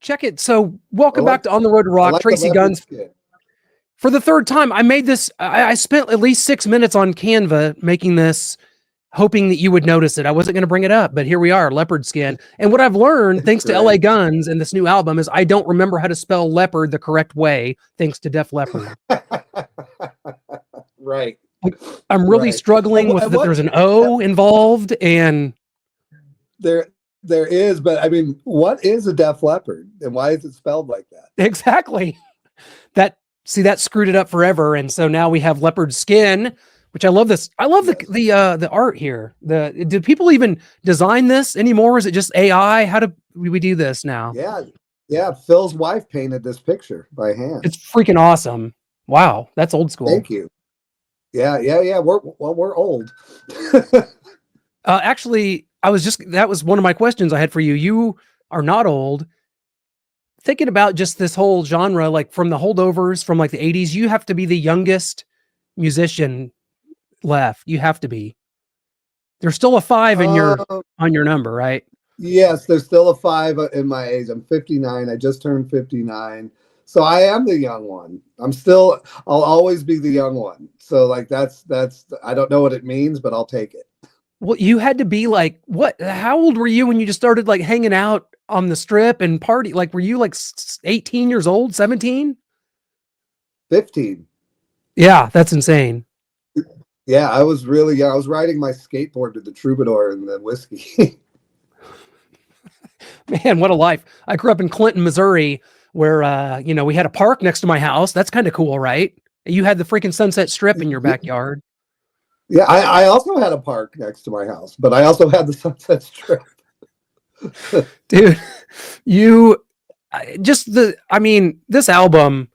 check it. So welcome I like back to On the Road to I Rock, like the Tracii leopard Guns. skin. For the third time, I made this. I spent at least 6 minutes on Canva making this, hoping that you would notice it. I wasn't going to bring it up, but here we are, leopard skin. And what I've learned, It's thanks to LA great. Guns and this new album, is I don't remember how to spell leopard the correct way, thanks to Def Leppard. Right. I'm really Right. struggling with And that. There's an O involved, and there is, but I mean, what is a Def Leopard, and why is it spelled like that? exactly that screwed it up forever. And so now we have leopard skin, which I love this. I love the art here. Did people even design this anymore? Is it just AI? How do we do this now? Yeah. Phil's wife painted this picture by hand. It's freaking awesome. Wow, that's old school. Thank you. Yeah. We're old. Actually, that was one of my questions I had for you. You are not old. Thinking about just this whole genre, like from the holdovers from like the 80s, you have to be the youngest musician left. You have to be. There's still a 5 in on your number, right? Yes, there's still a 5 in my age. I'm 59. I just turned 59. So I am the young one. I'll always be the young one. So like that's I don't know what it means, but I'll take it. Well, you had to be like, how old were you when you just started like hanging out on the strip and party? Like, were you like 18 years old, 17? 15. Yeah, that's insane. Yeah, I was really young. I was riding my skateboard to the Troubadour and the whiskey. Man, what a life. I grew up in Clinton, Missouri, where, we had a park next to my house. That's kind of cool, right? You had the freaking Sunset Strip in your backyard. Yeah, I also had a park next to my house, but I also had the Sunset Strip. Dude, this album,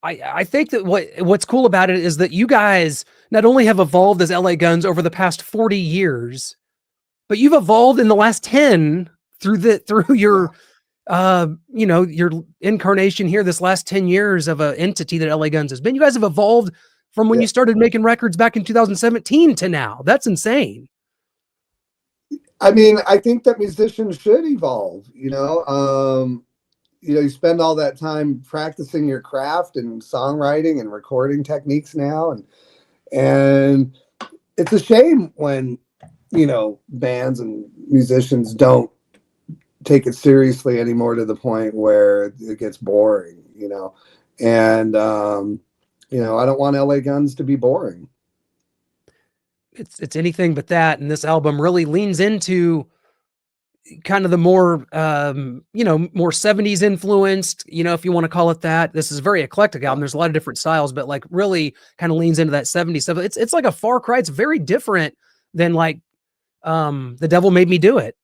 I think that what's cool about it is that you guys not only have evolved as LA Guns over the past 40 years, but you've evolved in the last 10 through your your incarnation here this last 10 years of an entity that LA Guns has been. You guys have evolved from when you started making records back in 2017 to now. That's insane. I mean, I think that musicians should evolve, you spend all that time practicing your craft and songwriting and recording techniques now. And it's a shame when, bands and musicians don't take it seriously anymore to the point where it gets boring, and, I don't want LA Guns to be boring. It's anything but that. And this album really leans into kind of the more, more 70s influenced, if you want to call it that. This is a very eclectic album. There's a lot of different styles, but like really kind of leans into that 70s stuff. It's like a far cry. It's very different than like, The Devil Made Me Do It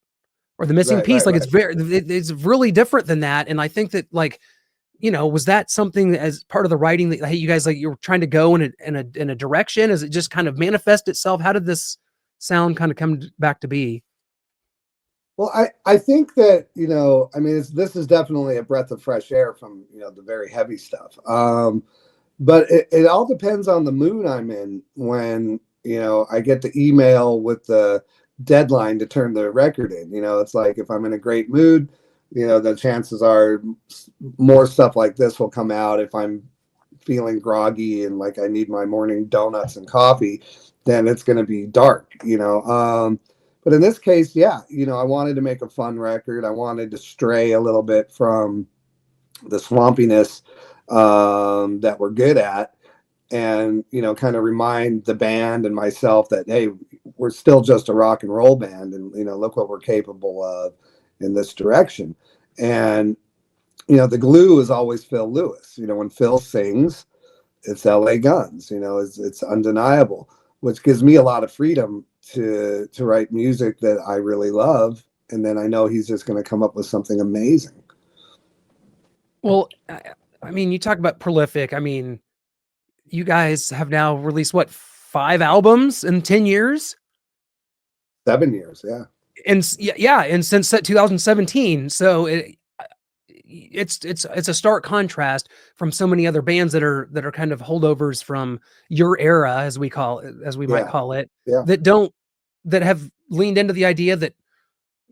or The Missing Piece. It's really different than that. And I think that like, was that something as part of the writing that, hey, you guys, like you were trying to go in a direction? As it just kind of manifest itself? How did this sound kind of come back to be? Well, I think that, this is definitely a breath of fresh air from, the very heavy stuff. But it all depends on the mood I'm in when, I get the email with the deadline to turn the record in. It's like if I'm in a great mood, the chances are more stuff like this will come out. If I'm feeling groggy and like I need my morning donuts and coffee, then it's going to be dark, But in this case, I wanted to make a fun record. I wanted to stray a little bit from the swampiness that we're good at and, kind of remind the band and myself that, hey, we're still just a rock and roll band and, look what we're capable of in this direction. And, the glue is always Phil Lewis. When Phil sings, it's LA Guns, it's undeniable, which gives me a lot of freedom to write music that I really love. And then I know he's just going to come up with something amazing. Well, I mean, you talk about prolific. I mean, you guys have now released 5 albums in 10 years? 7 years. Yeah. And and since 2017. So it's a stark contrast from so many other bands that are kind of holdovers from your era, as we might call it, that have leaned into the idea that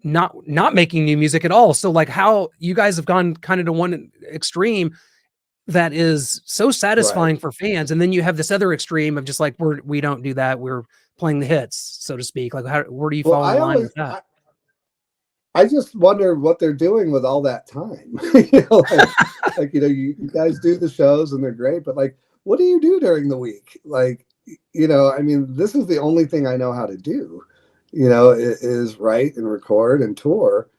not making new music at all. So like how you guys have gone kind of to one extreme that is so Right. satisfying for fans, and then you have this other extreme of just like we don't do that. We're playing the hits, so to speak. Like where do you Well, fall in line with that? I just wonder what they're doing with all that time. You guys do the shows and they're great, but like, what do you do during the week? Like, I mean, this is the only thing I know how to do. Is write and record and tour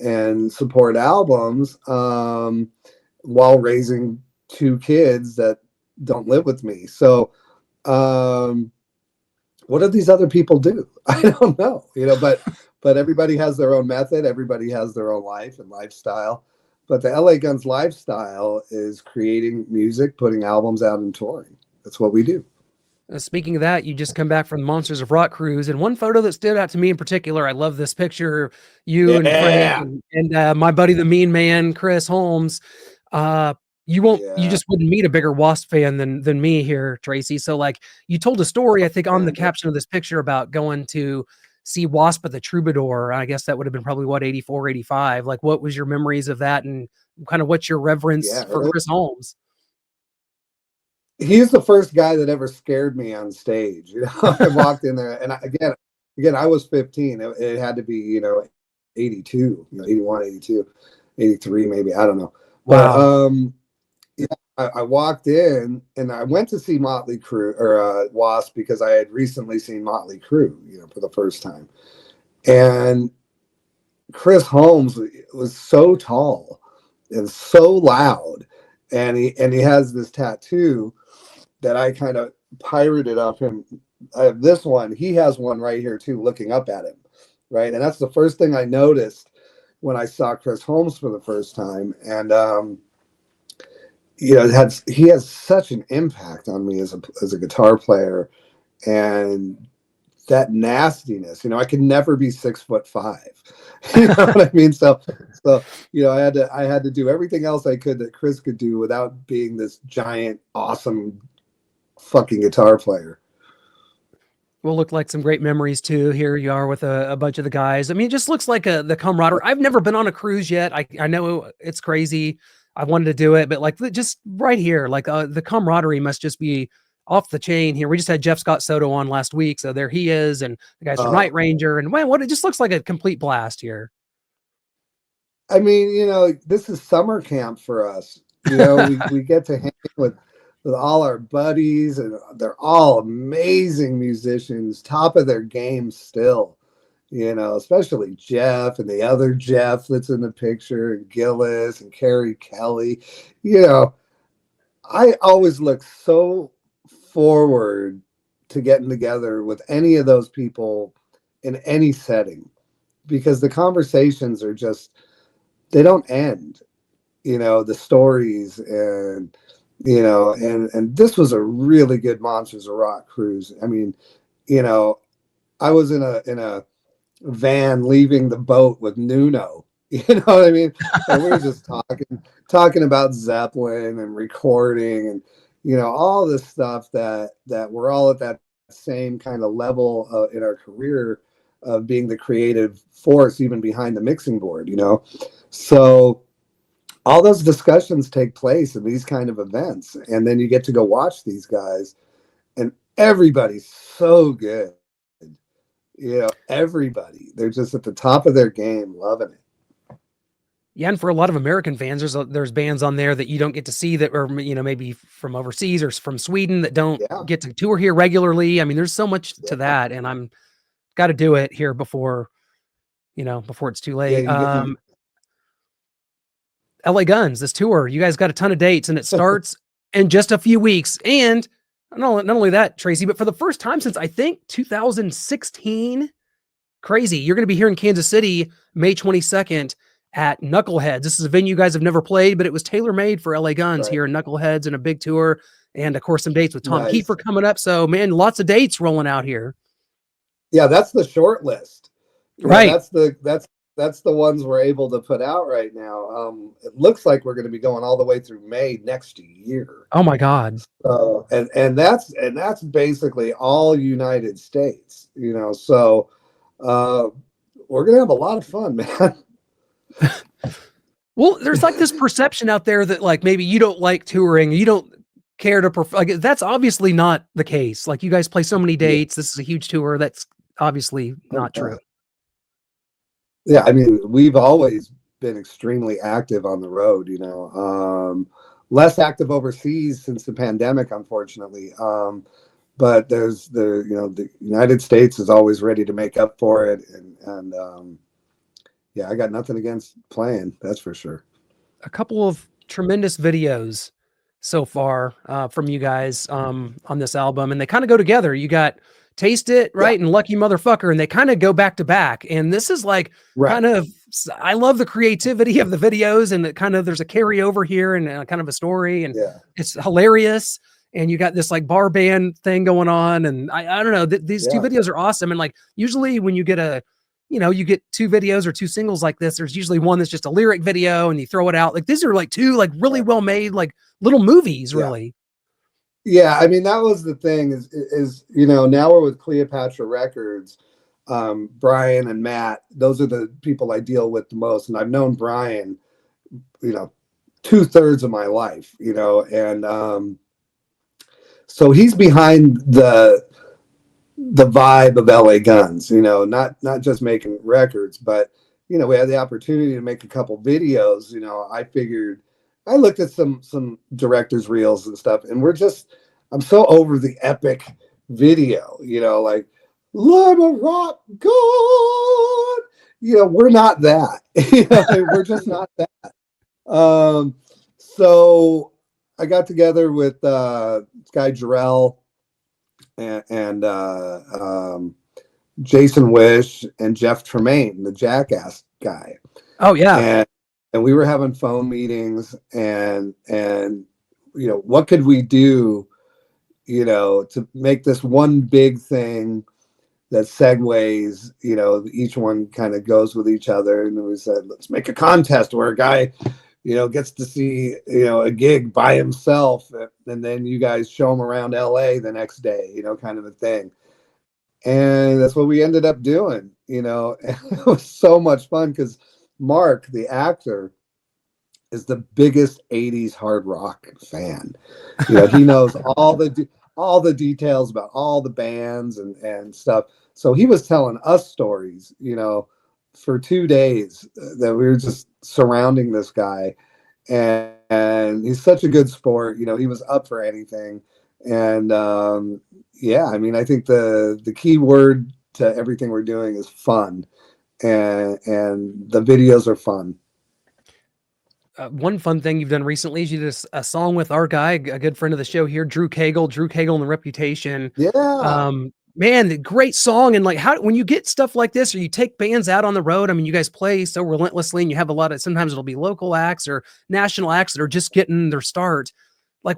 and support albums, while raising two kids that don't live with me. So, what do these other people do? I don't know, but everybody has their own method. Everybody has their own life and lifestyle. But the LA Guns lifestyle is creating music, putting albums out, and touring. That's what we do. Speaking of that, you just come back from the Monsters of Rock cruise, and one photo that stood out to me in particular, I love this picture, you and Frank Yeah. and my buddy, the Mean Man, Chris Holmes. You Yeah. just wouldn't meet a bigger Wasp fan than me here, Tracii. So like you told a story, I think on the And caption of this picture about going to see Wasp at the Troubadour. I guess that would have been probably what, 84, 85. Like what was your memories of that, and kind of what's your reverence yeah, for Chris Holmes? he's the first guy that ever scared me on stage. I walked in there, and again, I was 15. It had to be, 82, 81, 82, 83, maybe. I don't know. But Wow. yeah, I walked in and I went to see Motley Crue or Wasp because I had recently seen Motley Crue, for the first time. And Chris Holmes was so tall and so loud, and he has this tattoo that I kind of pirated of him. I have this one. He has one right here too, looking up at him, right? And that's the first thing I noticed when I saw Chris Holmes for the first time. And he has such an impact on me as a guitar player, and that nastiness. I could never be 6'5". You know what I mean? So I had to do everything else I could that Chris could do without being this giant, awesome fucking guitar player. Will look like some great memories too. Here you are with a bunch of the guys. I mean, it just looks like the camaraderie. I've never been on a cruise yet. I know it's crazy. I wanted to do it, but like just right here, like the camaraderie must just be off the chain here. We just had Jeff Scott Soto on last week, so there he is, and the guys from Night Ranger, and man, what it just looks like a complete blast here. I mean, this is summer camp for us. We get to hang with all our buddies, and they're all amazing musicians, top of their game still. Especially Jeff and the other Jeff that's in the picture, and Gillis and Carrie Kelly. I always look so forward to getting together with any of those people in any setting, because the conversations are just, they don't end. The stories, and and this was a really good Monsters of Rock cruise. I mean, I was in a van leaving the boat with Nuno. You know what I mean? And we were just talking about Zeppelin and recording, and all this stuff that we're all at that same kind of level in our career of being the creative force even behind the mixing board. So all those discussions take place in these kind of events, and then you get to go watch these guys, and everybody's so good. Everybody, they're just at the top of their game, loving it. Yeah, and for a lot of American fans, there's bands on there that you don't get to see that, or maybe from overseas or from Sweden that don't get to tour here regularly. I mean, there's so much to that, and I'm got to do it here before it's too late. LA Guns, this tour, you guys got a ton of dates, and it starts in just a few weeks. And not only that, Tracii, but for the first time since I think 2016, crazy, you're going to be here in Kansas City, May 22nd at Knuckleheads. This is a venue you guys have never played, but it was tailor-made for LA Guns here in Knuckleheads, and a big tour, and of course some dates with Tom Kiefer coming up. So man, lots of dates rolling out here. Yeah, that's the short list. Right. That's the ones we're able to put out right now. It looks like we're going to be going all the way through May next year. Oh my God. And that's basically all United States, so we're gonna have a lot of fun, man. Well, there's like this perception out there that like maybe you don't like touring, you don't care to like that's obviously not the case. Like you guys play so many Yeah. dates, this is a huge tour. That's obviously Oh, not yeah. true. Yeah, I mean, we've always been extremely active on the road, less active overseas since the pandemic, unfortunately. But there's the United States is always ready to make up for it. And yeah, I got nothing against playing, that's for sure. A couple of tremendous videos so far from you guys on this album, and they kind of go together. You got Taste It, Yeah, right, and Lucky Motherfucker, and they kind of go back to back. And this is like right. kind of, I love the creativity of the videos, and it kind of there's a carryover here and kind of a story, and Yeah, it's hilarious. And you got this like bar band thing going on, and I don't know, these two yeah, videos are awesome. And like usually when you get you get two videos or two singles like this, there's usually one that's just a lyric video and you throw it out. Like these are like two like really right. well made like little movies, Yeah. really. Yeah, I mean, that was the thing now we're with Cleopatra Records. Brian and Matt, those are the people I deal with the most. And I've known Brian, 2/3 of my life, and so he's behind the vibe of LA Guns, not just making records, but we had the opportunity to make a couple videos. I figured I looked at some directors' reels and stuff, and I'm so over the epic video, like "Let a rock God." We're not that. We're just not that. So I got together with this guy Jarrell and Jason Wish and Jeff Tremaine, the Jackass guy, Oh yeah. and we were having phone meetings and what could we do to make this one big thing that segues, each one kind of goes with each other. And we said, let's make a contest where a guy gets to see a gig by himself, and then you guys show him around LA the next day, kind of a thing. And that's what we ended up doing. And it was so much fun because Mark, the actor, is the biggest 80s hard rock fan. He knows all the details about all the bands and stuff. So he was telling us stories, for 2 days that we were just surrounding this guy. And he's such a good sport. He was up for anything. And yeah, I mean, I think the key word to everything we're doing is fun. And the videos are fun. One fun thing you've done recently is you did a song with our guy, a good friend of the show here, Drew Cagle and the Reputation. Yeah. Man, the great song. And like when you get stuff like this, or you take bands out on the road, I mean, you guys play so relentlessly and you have a lot of, sometimes it'll be local acts or national acts that are just getting their start. Like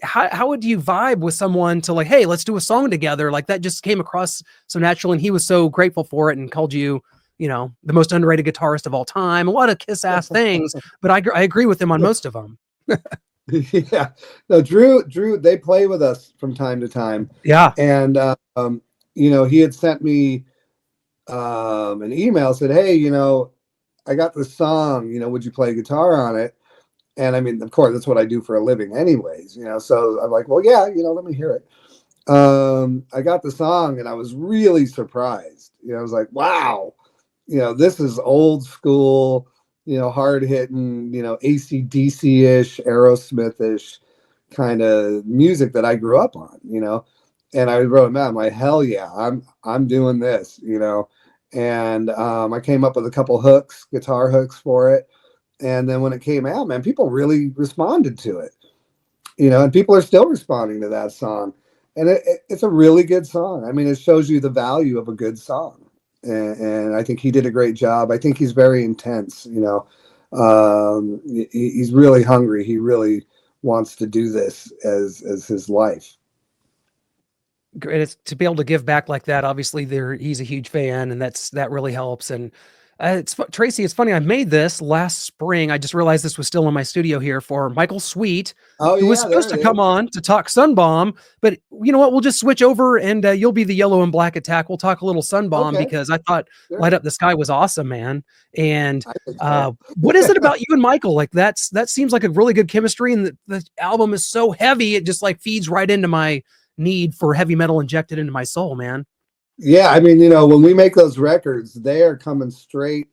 how would you vibe with someone to like, hey, let's do a song together? Like that just came across so natural, and he was so grateful for it and called you, the most underrated guitarist of all time, a lot of kiss ass things, but I agree with him on most of them. Yeah. No, Drew, they play with us from time to time. Yeah. And, he had sent me an email, said, hey, I got this song, would you play guitar on it? And I mean, of course, that's what I do for a living anyways, so I'm like, well, yeah, let me hear it. I got the song and I was really surprised. I was like, wow, this is old school, hard hitting, AC/DC-ish, Aerosmith-ish kind of music that I grew up on, and I wrote him out. I'm like, hell yeah, I'm doing this, and I came up with a couple hooks, guitar hooks for it. And then when it came out, man, people really responded to it, and people are still responding to that song. And it's a really good song. I mean, it shows you the value of a good song. And I think he did a great job. I think he's very intense, he's really hungry. He really wants to do this as his life. It's to be able to give back like that. Obviously he's a huge fan, and that really helps. And Tracii, it's funny. I made this last spring. I just realized this was still in my studio here for Michael Sweet, Oh who was yeah, there supposed to it come is. on to talk Sunbomb. But you know what? We'll just switch over and you'll be the Yellow and Black Attack. We'll talk a little Sunbomb Okay, because I thought sure. Light Up the Sky was awesome, man. And I think so. what is it about you and Michael? Like that seems like a really good chemistry. And the album is so heavy. It just like feeds right into my need for heavy metal injected into my soul, man. Yeah, I mean, when we make those records, they are coming straight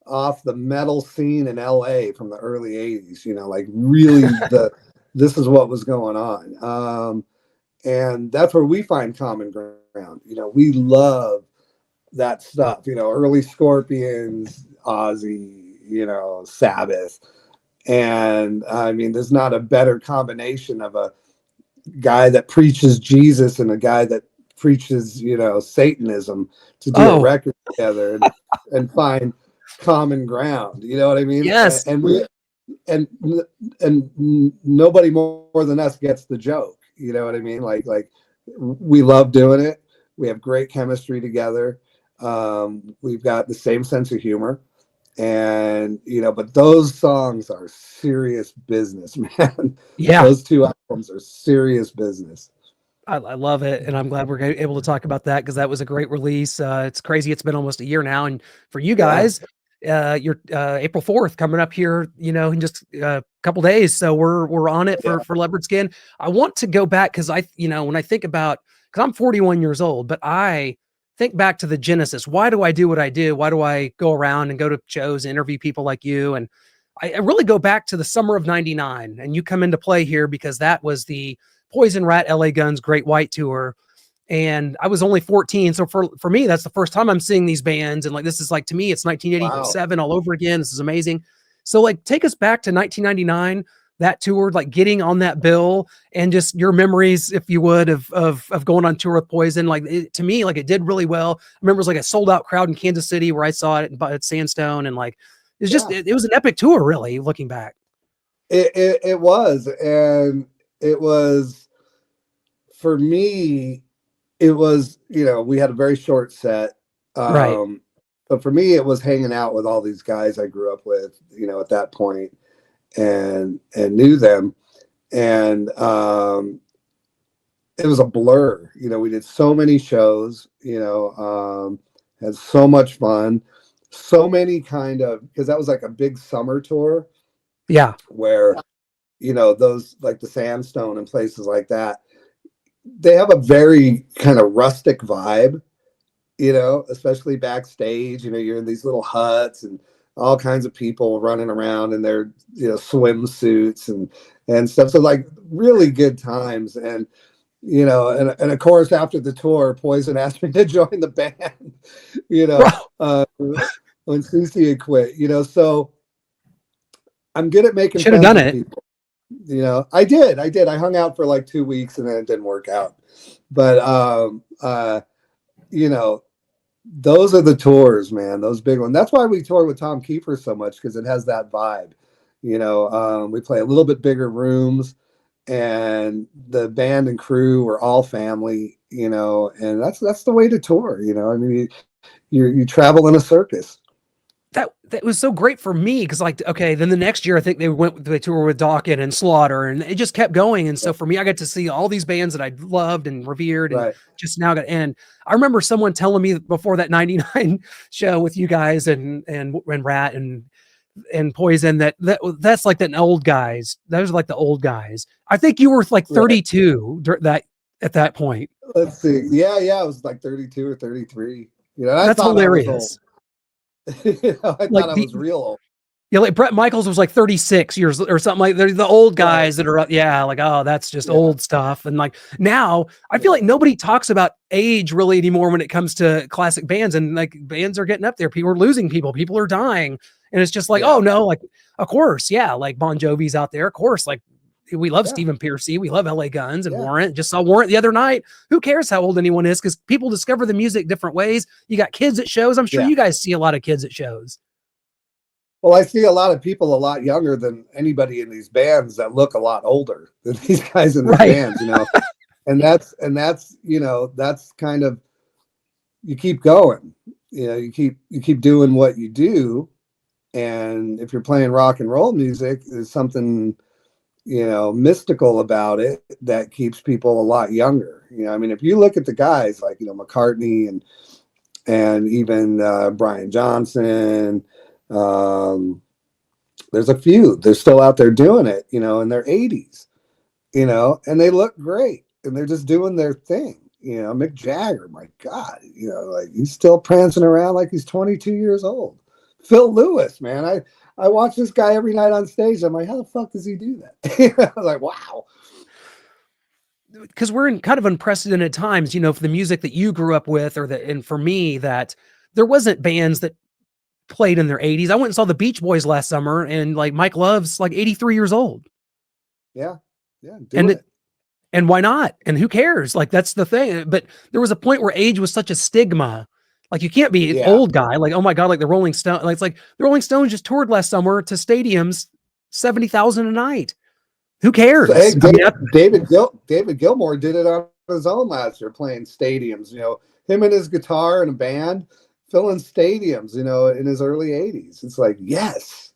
off the metal scene in LA from the early 80s, like really this is what was going on. And that's where we find common ground. We love that stuff, early Scorpions, Ozzy, Sabbath. And I mean, there's not a better combination of a guy that preaches Jesus and a guy that preaches, Satanism to do a Oh, record together and find common ground. You know what I mean? yes. And nobody more than us gets the joke. You know what I mean? Like we love doing it. We have great chemistry together. We've got the same sense of humor. And but those songs are serious business, man. Yeah. Those two albums are serious business. I love it, and I'm glad we're able to talk about that because that was a great release. It's crazy; it's been almost a year now, and for you Yeah, guys, you're April 4th coming up here, in just a couple days. So we're on it yeah, for Leopard Skin. I want to go back because when I think about because I'm 41 years old, but I think back to the genesis. Why do I do what I do? Why do I go around and go to shows, and interview people like you? And I really go back to the summer of '99, and you come into play here because that was the Poison Rat LA Guns Great White Tour. And I was only 14. So for me, that's the first time I'm seeing these bands. And like, this is like, to me, it's wow. 1987 all over again. This is amazing. So like, take us back to 1999, that tour, like getting on that bill and just your memories, if you would, of going on tour with Poison. Like to me, like it did really well. I remember it was like a sold out crowd in Kansas City where I saw it at Sandstone. And like, it's just, Yeah, it was an epic tour, really, looking back. it was, and it was for me. It was, we had a very short set. Right. But for me, it was hanging out with all these guys I grew up with, at that point, and knew them, and it was a blur. We did so many shows, had so much fun, so many because that was like a big summer tour Yeah. where, those like the Sandstone and places like that, they have a very kind of rustic vibe, especially backstage. You're in these little huts and all kinds of people running around in their, swimsuits and stuff. So like really good times. And, and of course, after the tour, Poison asked me to join the band, when Cece had quit, so I'm good at making Should have friends done with it. people. I did. I hung out for like 2 weeks and then it didn't work out. But you know, those are the tours, man. Those big ones. That's why we tour with Tom Kiefer so much, because it has that vibe. We play a little bit bigger rooms, and the band and crew were all family. And that's the way to tour. I mean, you travel in a circus. That was so great for me because, like, okay, then the next year I think they tour with Dokken and Slaughter, and it just kept going. And so for me, I got to see all these bands that I loved and revered, and Right. just now got. And I remember someone telling me before that '99 show with you guys and Rat and Poison that's like the old guys. Those are like the old guys. I think you were like Right. 32 that at that point. Let's see. Yeah. I was like 32 or 33. I That's thought I was old. hilarious. I Like thought I was real old. yeah, like Brett Michaels was like 36 years or something. Like they're the old Right. guys that are yeah, like, oh, that's just Yeah. old stuff. And like now I feel Yeah. like nobody talks about age really anymore when it comes to classic bands. And like bands are getting up there. People are losing people are dying. And it's just like, Yeah. oh no, like of course, yeah, like Bon Jovi's out there. Of course, like we love Yeah. Stephen Piercy, we love LA Guns and Yeah. Warrant. Just saw Warrant the other night. Who cares how old anyone is? Because people discover the music different ways. You got kids at shows. I'm sure Yeah. you guys see a lot of kids at shows. Well, I see a lot of people a lot younger than anybody in these bands that look a lot older than these guys in these Right. bands, and that's that's kind of, you keep going, you keep doing what you do, and if you're playing rock and roll music, there's something mystical about it that keeps people a lot younger. I mean, if you look at the guys like McCartney and even Brian Johnson, there's a few they're still out there doing it, in their 80s, and they look great, and they're just doing their thing. Mick Jagger, my God, like he's still prancing around like he's 22 years old. Phil Lewis, man, I watch this guy every night on stage. I'm like, how the fuck does he do that? I'm like, wow. Because we're in kind of unprecedented times, for the music that you grew up with, and for me, that there wasn't bands that played in their 80s. I went and saw the Beach Boys last summer, and like Mike Love's like 83 years old. Yeah, do it. And why not? And who cares? Like, that's the thing. But there was a point where age was such a stigma. Like, you can't be an old guy. Like, oh my God, like the Rolling Stones. Like, it's like the Rolling Stones just toured last summer to stadiums, 70,000 a night. Who cares? So, hey, David Gilmour did it on his own last year, playing stadiums. Him and his guitar and a band filling stadiums. In his early 80s. It's like, yes,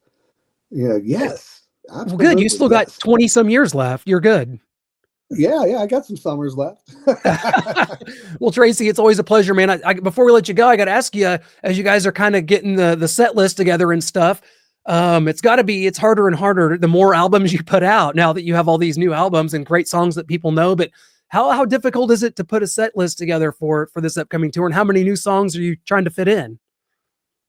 yes. Well, good. You still got 20 some years left. You're good. Yeah, I got some summers left. Well, Tracii, it's always a pleasure, man. Before we let you go, I got to ask you, as you guys are kind of getting the set list together and stuff, it's harder and harder the more albums you put out now that you have all these new albums and great songs that people know. But how difficult is it to put a set list together for this upcoming tour? And how many new songs are you trying to fit in?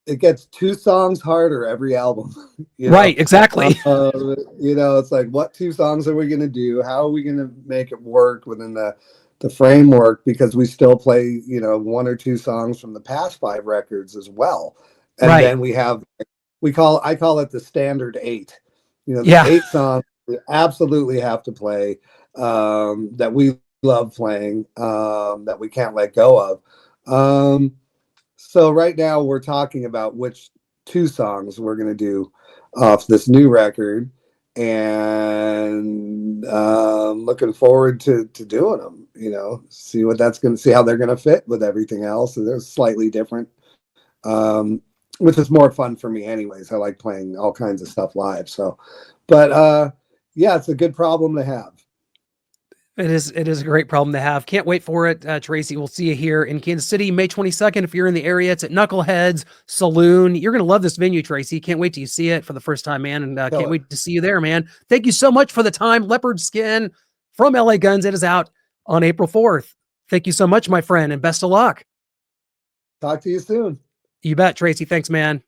It gets 2 songs harder every album. Right, exactly. It's like, what 2 songs are we going to do? How are we going to make it work within the framework? Because we still play, 1 or 2 songs from the past 5 records as well. And then I call it the standard 8. The 8 songs we absolutely have to play, that we love playing, that we can't let go of. So right now we're talking about which 2 songs we're going to do off this new record, and looking forward to doing them, see how they're going to fit with everything else. And they're slightly different, which is more fun for me anyways. I like playing all kinds of stuff live. So, but it's a good problem to have. It is a great problem to have. Can't wait for it. Tracii, we'll see you here in Kansas City, May 22nd. If you're in the area, it's at Knuckleheads Saloon. You're going to love this venue, Tracii. Can't wait till you see it for the first time, man. And can't wait to see you there, man. Thank you so much for the time. Leopard Skin from LA Guns. It is out on April 4th. Thank you so much, my friend, and best of luck. Talk to you soon. You bet, Tracii. Thanks, man.